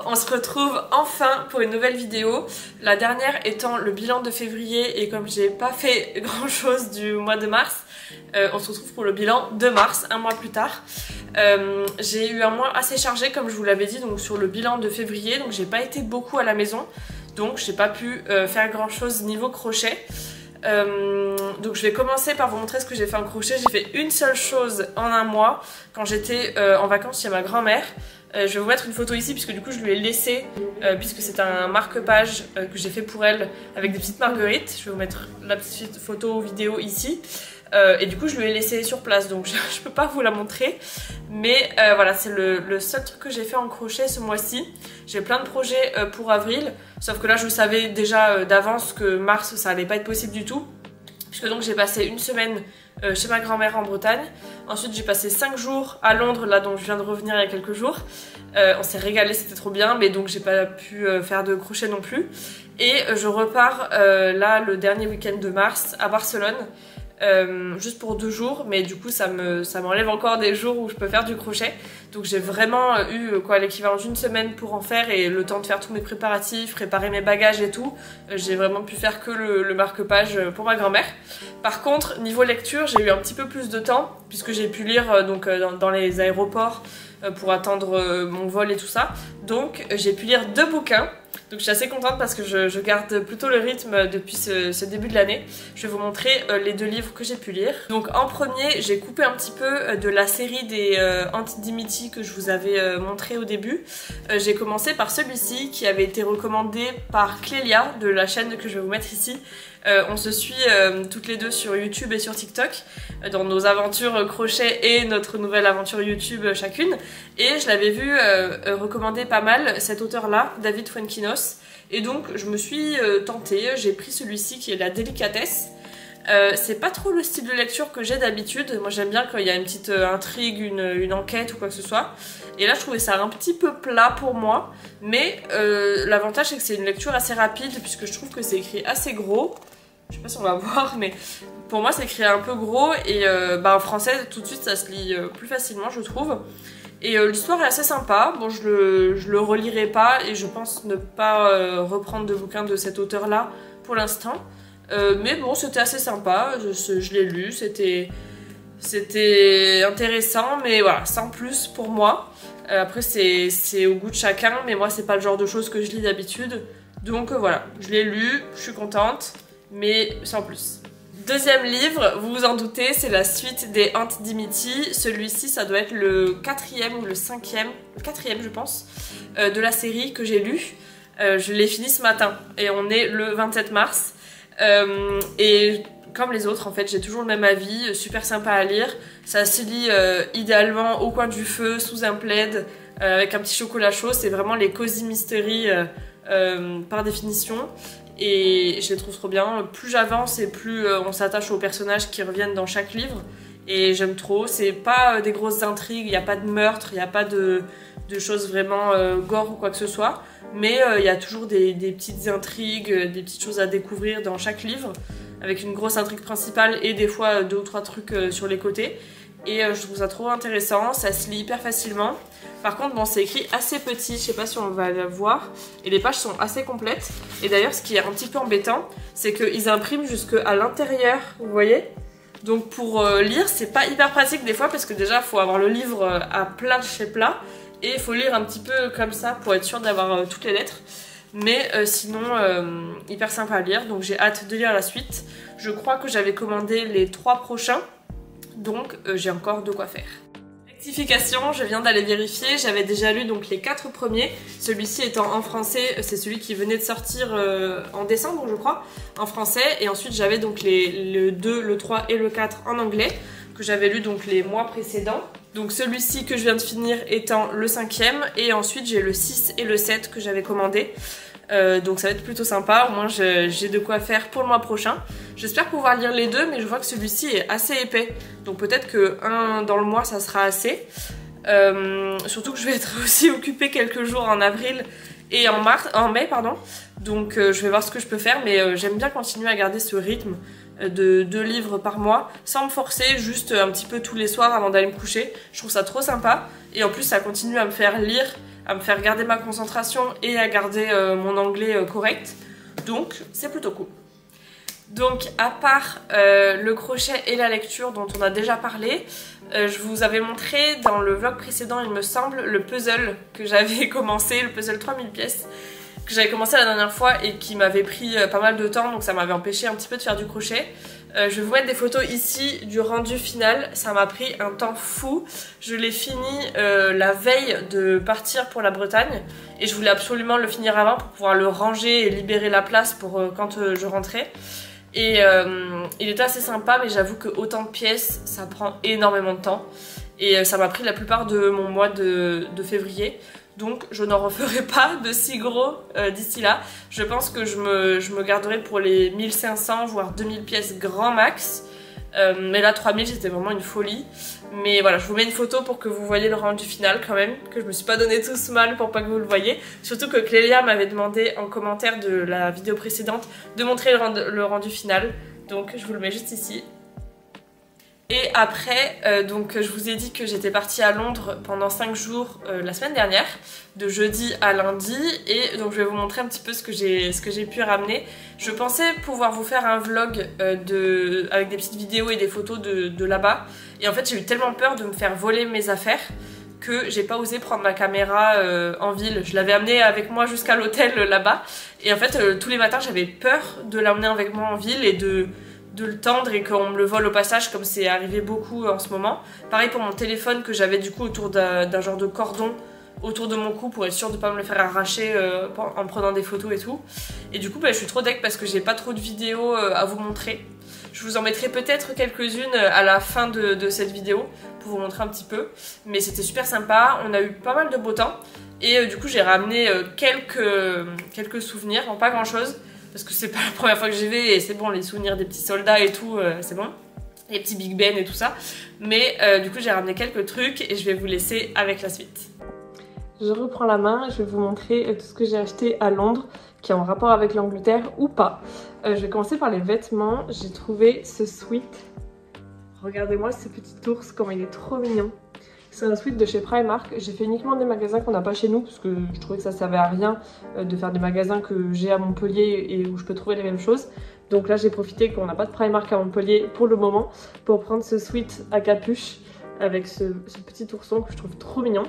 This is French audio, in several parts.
On se retrouve enfin pour une nouvelle vidéo, la dernière étant le bilan de février et comme j'ai pas fait grand chose du mois de mars, on se retrouve pour le bilan de mars, un mois plus tard. J'ai eu un mois assez chargé comme je vous l'avais dit donc sur le bilan de février, donc j'ai pas été beaucoup à la maison, donc j'ai pas pu faire grand chose niveau crochet. Donc je vais commencer par vous montrer ce que j'ai fait en crochet. J'ai fait une seule chose en un mois quand j'étais en vacances chez ma grand-mère. Je vais vous mettre une photo ici puisque du coup je lui ai laissé puisque c'est un marque-page que j'ai fait pour elle avec des petites marguerites. Je vais vous mettre la petite photo vidéo ici. Et du coup je lui ai laissé sur place donc je peux pas vous la montrer, mais voilà, c'est le seul truc que j'ai fait en crochet ce mois-ci. J'ai plein de projets pour avril, sauf que là je savais déjà d'avance que mars ça allait pas être possible du tout, puisque donc j'ai passé une semaine chez ma grand-mère en Bretagne. Ensuite j'ai passé 5 jours à Londres, là dont je viens de revenir il y a quelques jours. On s'est régalé, c'était trop bien, mais donc j'ai pas pu faire de crochet non plus. Et je repars là le dernier week-end de mars à Barcelone. Juste pour 2 jours, mais du coup ça m'enlève encore des jours où je peux faire du crochet, donc j'ai vraiment eu l'équivalent d'une semaine pour en faire et le temps de faire tous mes préparatifs, préparer mes bagages et tout. J'ai vraiment pu faire que le marque-page pour ma grand-mère. Par contre niveau lecture j'ai eu un petit peu plus de temps puisque j'ai pu lire donc dans les aéroports pour attendre mon vol et tout ça, donc j'ai pu lire 2 bouquins. Donc je suis assez contente parce que je garde plutôt le rythme depuis ce début de l'année. Je vais vous montrer les 2 livres que j'ai pu lire. Donc en premier, j'ai coupé un petit peu de la série des Anti-Dimity que je vous avais montré au début. J'ai commencé par celui-ci qui avait été recommandé par Clélia de la chaîne que je vais vous mettre ici. On se suit toutes les deux sur YouTube et sur TikTok dans nos aventures crochet et notre nouvelle aventure YouTube chacune, et je l'avais vu recommander pas mal cet auteur là, David Fuenquinos, et donc je me suis tentée, j'ai pris celui-ci qui est La Délicatesse. C'est pas trop le style de lecture que j'ai d'habitude, moi j'aime bien quand il y a une petite intrigue, une enquête ou quoi que ce soit, et là je trouvais ça un petit peu plat pour moi, mais l'avantage c'est que c'est une lecture assez rapide puisque je trouve que c'est écrit assez gros. Je sais pas si on va voir, mais pour moi c'est écrit un peu gros et en français tout de suite ça se lit plus facilement je trouve. Et l'histoire est assez sympa, bon je le relirai pas et je pense ne pas reprendre de bouquin de cet auteur là pour l'instant. Mais bon c'était assez sympa, je l'ai lu, c'était intéressant mais voilà, sans plus pour moi. Après c'est au goût de chacun, mais moi c'est pas le genre de choses que je lis d'habitude. Donc voilà, je l'ai lu, je suis contente, mais sans plus. Deuxième livre, vous vous en doutez, c'est la suite des Anti-Dimity. Celui-ci, ça doit être le 4e ou le 5e, le 4e je pense, de la série que j'ai lu. Je l'ai fini ce matin et on est le 27 mars. Et comme les autres, en fait, j'ai toujours le même avis, super sympa à lire. Ça se lit idéalement au coin du feu, sous un plaid, avec un petit chocolat chaud. C'est vraiment les cozy mystery par définition. Et je les trouve trop bien. Plus j'avance et plus on s'attache aux personnages qui reviennent dans chaque livre. Et j'aime trop. C'est pas des grosses intrigues, il n'y a pas de meurtre, il n'y a pas de choses vraiment gore ou quoi que ce soit. Mais il y a toujours des petites intrigues, des petites choses à découvrir dans chaque livre, avec une grosse intrigue principale et des fois 2 ou 3 trucs sur les côtés. Et je trouve ça trop intéressant, ça se lit hyper facilement. Par contre, bon, c'est écrit assez petit, je sais pas si on va le voir, et les pages sont assez complètes. Et d'ailleurs, ce qui est un petit peu embêtant, c'est qu'ils impriment jusqu'à l'intérieur, vous voyez. Donc pour lire, c'est pas hyper pratique des fois, parce que déjà, il faut avoir le livre à plat chez plat, et il faut lire un petit peu comme ça pour être sûr d'avoir toutes les lettres. Mais sinon, hyper sympa à lire, donc j'ai hâte de lire la suite. Je crois que j'avais commandé les 3 prochains, donc j'ai encore de quoi faire. Rectification, je viens d'aller vérifier, j'avais déjà lu donc les 4 premiers, celui-ci étant en français, c'est celui qui venait de sortir en décembre je crois, en français, et ensuite j'avais donc le 2, le 3 et le 4 en anglais, que j'avais lu donc les mois précédents. Donc celui-ci que je viens de finir étant le 5e, et ensuite j'ai le 6 et le 7 que j'avais commandé. Donc ça va être plutôt sympa, au moins j'ai de quoi faire pour le mois prochain. J'espère pouvoir lire les 2, mais je vois que celui-ci est assez épais, donc peut-être que un dans le mois ça sera assez. Surtout que je vais être aussi occupée quelques jours en avril et en mai pardon. Donc je vais voir ce que je peux faire, mais j'aime bien continuer à garder ce rythme de 2 livres par mois sans me forcer, juste un petit peu tous les soirs avant d'aller me coucher. Je trouve ça trop sympa, et en plus ça continue à me faire lire à me faire garder ma concentration et à garder mon anglais correct. Donc c'est plutôt cool. Donc à part le crochet et la lecture dont on a déjà parlé, je vous avais montré dans le vlog précédent il me semble le puzzle que j'avais commencé, le puzzle 3000 pièces que j'avais commencé la dernière fois et qui m'avait pris pas mal de temps, donc ça m'avait empêché un petit peu de faire du crochet. Je vais vous mettre des photos ici du rendu final, ça m'a pris un temps fou. Je l'ai fini la veille de partir pour la Bretagne et je voulais absolument le finir avant pour pouvoir le ranger et libérer la place pour quand je rentrais. Et il était assez sympa, mais j'avoue que autant de pièces ça prend énormément de temps et ça m'a pris la plupart de mon mois de février. Donc je n'en referai pas de si gros d'ici là. Je pense que je me garderai pour les 1500 voire 2000 pièces grand max. Mais là 3000 c'était vraiment une folie. Mais voilà, je vous mets une photo pour que vous voyez le rendu final quand même. Que je me suis pas donné tout ce mal pour pas que vous le voyez. Surtout que Clélia m'avait demandé en commentaire de la vidéo précédente de montrer le rendu final. Donc je vous le mets juste ici. Et après, donc je vous ai dit que j'étais partie à Londres pendant 5 jours la semaine dernière, de jeudi à lundi, et donc je vais vous montrer un petit peu ce que j'ai pu ramener. Je pensais pouvoir vous faire un vlog avec des petites vidéos et des photos de là-bas, et en fait j'ai eu tellement peur de me faire voler mes affaires que j'ai pas osé prendre ma caméra en ville. Je l'avais amenée avec moi jusqu'à l'hôtel là-bas, et en fait tous les matins j'avais peur de l'emmener avec moi en ville et de le tendre et qu'on me le vole au passage comme c'est arrivé beaucoup en ce moment. Pareil pour mon téléphone que j'avais du coup autour d'un genre de cordon autour de mon cou pour être sûre de ne pas me le faire arracher en prenant des photos et tout. Et du coup je suis trop deg parce que j'ai pas trop de vidéos à vous montrer. Je vous en mettrai peut-être quelques-unes à la fin de cette vidéo pour vous montrer un petit peu. Mais c'était super sympa, on a eu pas mal de beau temps. Et du coup j'ai ramené quelques souvenirs, en pas grand chose. Parce que c'est pas la première fois que j'y vais et c'est bon, les souvenirs des petits soldats et tout, c'est bon. Les petits Big Ben et tout ça. Mais du coup j'ai ramené quelques trucs et je vais vous laisser avec la suite. Je reprends la main et je vais vous montrer tout ce que j'ai acheté à Londres qui est en rapport avec l'Angleterre ou pas. Je vais commencer par les vêtements. J'ai trouvé ce sweat. Regardez-moi ce petit ours, comme il est trop mignon. C'est un sweat de chez Primark. J'ai fait uniquement des magasins qu'on n'a pas chez nous parce que je trouvais que ça servait à rien de faire des magasins que j'ai à Montpellier et où je peux trouver les mêmes choses. Donc là j'ai profité qu'on n'a pas de Primark à Montpellier pour le moment pour prendre ce sweat à capuche avec ce petit ourson que je trouve trop mignon.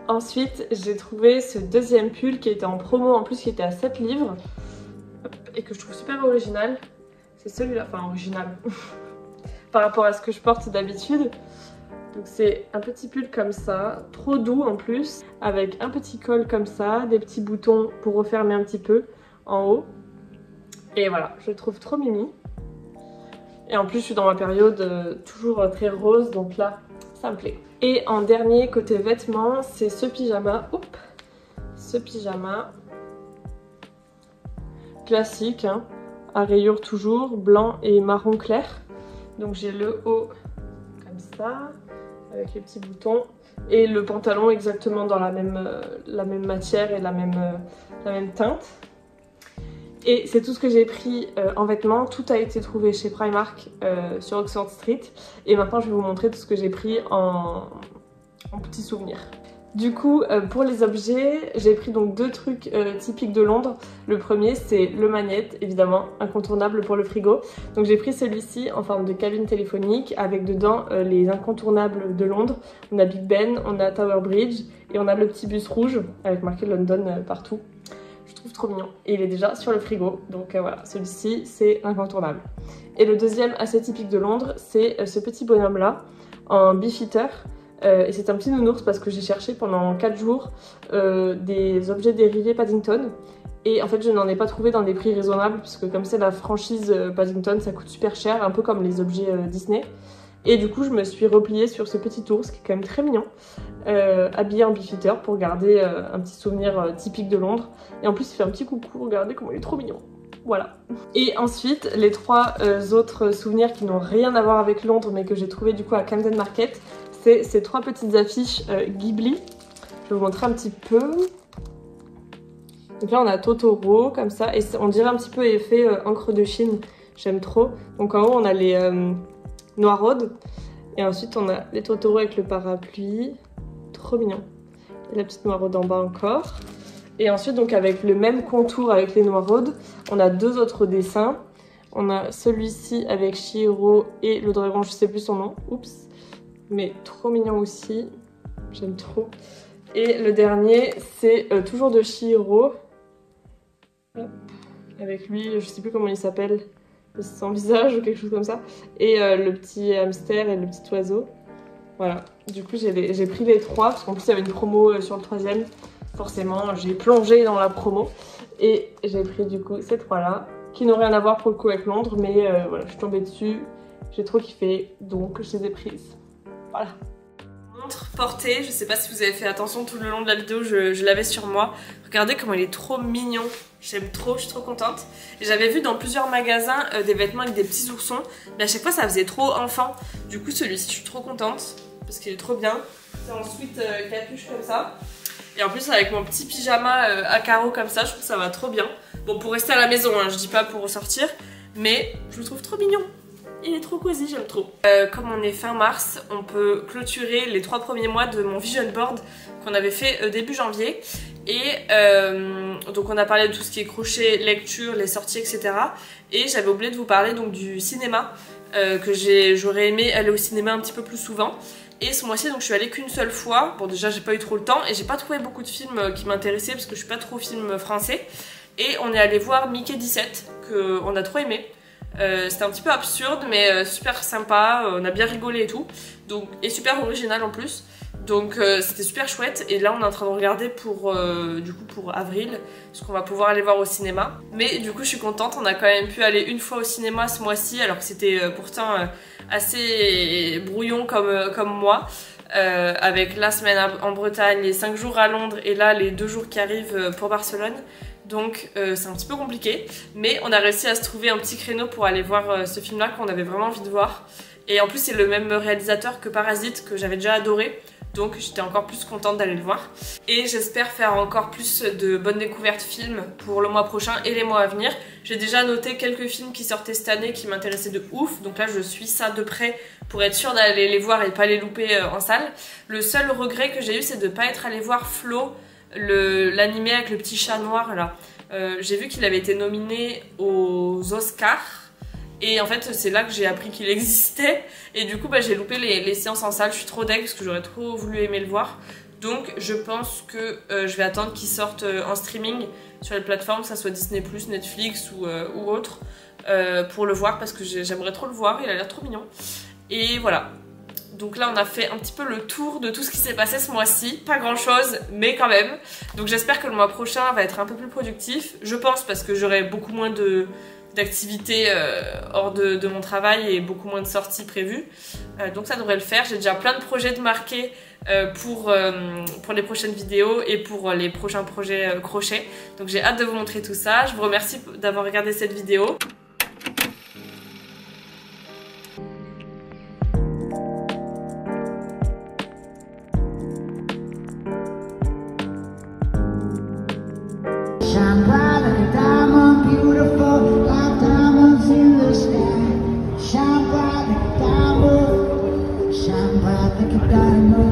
Ensuite j'ai trouvé ce deuxième pull qui était en promo en plus, qui était à 7 livres et que je trouve super original. C'est celui-là, enfin original par rapport à ce que je porte d'habitude. Donc c'est un petit pull comme ça, trop doux en plus, avec un petit col comme ça, des petits boutons pour refermer un petit peu en haut. Et voilà, je le trouve trop mimi. Et en plus je suis dans ma période toujours très rose, donc là ça me plaît. Et en dernier côté vêtements, c'est ce pyjama. Oups, ce pyjama classique, hein, à rayures toujours, blanc et marron clair. Donc j'ai le haut comme ça, avec les petits boutons, et le pantalon exactement dans la même matière et la même teinte. Et c'est tout ce que j'ai pris en vêtements. Tout a été trouvé chez Primark sur Oxford Street. Et maintenant je vais vous montrer tout ce que j'ai pris en petits souvenirs. Du coup, pour les objets, j'ai pris donc deux trucs typiques de Londres. Le premier, c'est le magnète, évidemment, incontournable pour le frigo. Donc j'ai pris celui-ci en forme de cabine téléphonique avec dedans les incontournables de Londres. On a Big Ben, on a Tower Bridge et on a le petit bus rouge avec marqué London partout. Je trouve trop mignon. Et il est déjà sur le frigo, donc voilà, celui-ci, c'est incontournable. Et le deuxième, assez typique de Londres, c'est ce petit bonhomme-là, en beefeater. Et c'est un petit nounours parce que j'ai cherché pendant 4 jours des objets dérivés Paddington. Et en fait je n'en ai pas trouvé dans des prix raisonnables puisque comme c'est la franchise Paddington, ça coûte super cher, un peu comme les objets Disney. Et du coup je me suis repliée sur ce petit ours qui est quand même très mignon, habillé en beefeater pour garder un petit souvenir typique de Londres. Et en plus il fait un petit coucou, regardez comment il est trop mignon. Voilà. Et ensuite, les trois autres souvenirs qui n'ont rien à voir avec Londres mais que j'ai trouvé du coup à Camden Market, c'est ces trois petites affiches Ghibli. Je vais vous montrer un petit peu. Donc là on a Totoro comme ça et on dirait un petit peu effet encre de Chine. J'aime trop. Donc en haut on a les noiraudes et ensuite on a les Totoro avec le parapluie. Trop mignon. Et la petite noiraude en bas encore. Et ensuite, donc avec le même contour avec les noiraudes, on a 2 autres dessins. On a celui-ci avec Chihiro et le dragon, je sais plus son nom. Oups. Mais trop mignon aussi. J'aime trop. Et le dernier, c'est toujours de Chihiro. Avec lui, je sais plus comment il s'appelle. Sans visage ou quelque chose comme ça. Et le petit hamster et le petit oiseau. Voilà. Du coup, j'ai pris les 3 parce qu'en plus, il y avait une promo sur le 3e. Forcément, j'ai plongé dans la promo et j'ai pris du coup ces 3-là qui n'ont rien à voir pour le coup avec Londres, mais voilà, je suis tombée dessus, j'ai trop kiffé, donc je les ai prises. Voilà. Montre portée, je sais pas si vous avez fait attention tout le long de la vidéo, je l'avais sur moi. Regardez comment il est trop mignon, j'aime trop, je suis trop contente. J'avais vu dans plusieurs magasins des vêtements avec des petits oursons, mais à chaque fois ça faisait trop enfant. Du coup celui-ci, je suis trop contente parce qu'il est trop bien. C'est ensuite capuche comme ça. Et en plus avec mon petit pyjama à carreaux comme ça, je trouve que ça va trop bien. Bon, pour rester à la maison, hein, je dis pas pour ressortir, mais je le trouve trop mignon. Il est trop cosy, j'aime trop. Comme on est fin mars, on peut clôturer les 3 premiers mois de mon vision board qu'on avait fait début janvier. Et donc on a parlé de tout ce qui est crochet, lecture, les sorties, etc. Et j'avais oublié de vous parler donc du cinéma, que j'aurais aimé aller au cinéma un petit peu plus souvent. Et ce mois-ci, donc je suis allée qu'une seule fois. Bon, déjà j'ai pas eu trop le temps et j'ai pas trouvé beaucoup de films qui m'intéressaient parce que je suis pas trop film français. Et on est allé voir Mickey 17 qu'on a trop aimé. C'était un petit peu absurde mais super sympa, on a bien rigolé et tout. Donc, et super original en plus. Donc c'était super chouette. Et là on est en train de regarder pour avril ce qu'on va pouvoir aller voir au cinéma. Mais du coup je suis contente, on a quand même pu aller une fois au cinéma ce mois-ci alors que c'était pourtant assez brouillon comme mois. Avec la semaine en Bretagne, les 5 jours à Londres et là les 2 jours qui arrivent pour Barcelone. Donc c'est un petit peu compliqué, mais on a réussi à se trouver un petit créneau pour aller voir ce film là qu'on avait vraiment envie de voir. Et en plus c'est le même réalisateur que Parasite que j'avais déjà adoré, donc j'étais encore plus contente d'aller le voir. Et j'espère faire encore plus de bonnes découvertes films pour le mois prochain et les mois à venir. J'ai déjà noté quelques films qui sortaient cette année qui m'intéressaient de ouf, donc là je suis ça de près pour être sûre d'aller les voir et pas les louper en salle. Le seul regret que j'ai eu c'est de ne pas être allée voir Flo, l'animé avec le petit chat noir là. J'ai vu qu'il avait été nominé aux Oscars et en fait c'est là que j'ai appris qu'il existait et du coup bah, j'ai loupé les séances en salle. Je suis trop deg parce que j'aurais trop voulu aimer le voir, donc je pense que je vais attendre qu'il sorte en streaming sur les plateformes, que ça soit Disney+, Netflix ou autre, pour le voir parce que j'aimerais trop le voir, il a l'air trop mignon. Et voilà. Donc là on a fait un petit peu le tour de tout ce qui s'est passé ce mois-ci, pas grand chose mais quand même. Donc j'espère que le mois prochain va être un peu plus productif, je pense, parce que j'aurai beaucoup moins d'activités hors de mon travail et beaucoup moins de sorties prévues. Donc ça devrait le faire, j'ai déjà plein de projets de marquer pour les prochaines vidéos et pour les prochains projets crochet. Donc j'ai hâte de vous montrer tout ça, je vous remercie d'avoir regardé cette vidéo. Shine bright like a diamond, beautiful like diamonds in the sky. Shine bright like a diamond, shine bright like a diamond.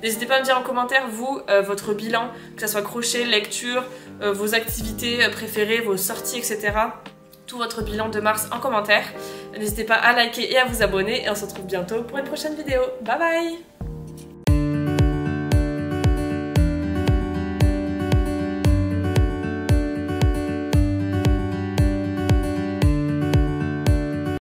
N'hésitez pas à me dire en commentaire, vous, votre bilan, que ce soit crochet, lecture, vos activités préférées, vos sorties, etc. Tout votre bilan de mars en commentaire. N'hésitez pas à liker et à vous abonner et on se retrouve bientôt pour une prochaine vidéo. Bye bye!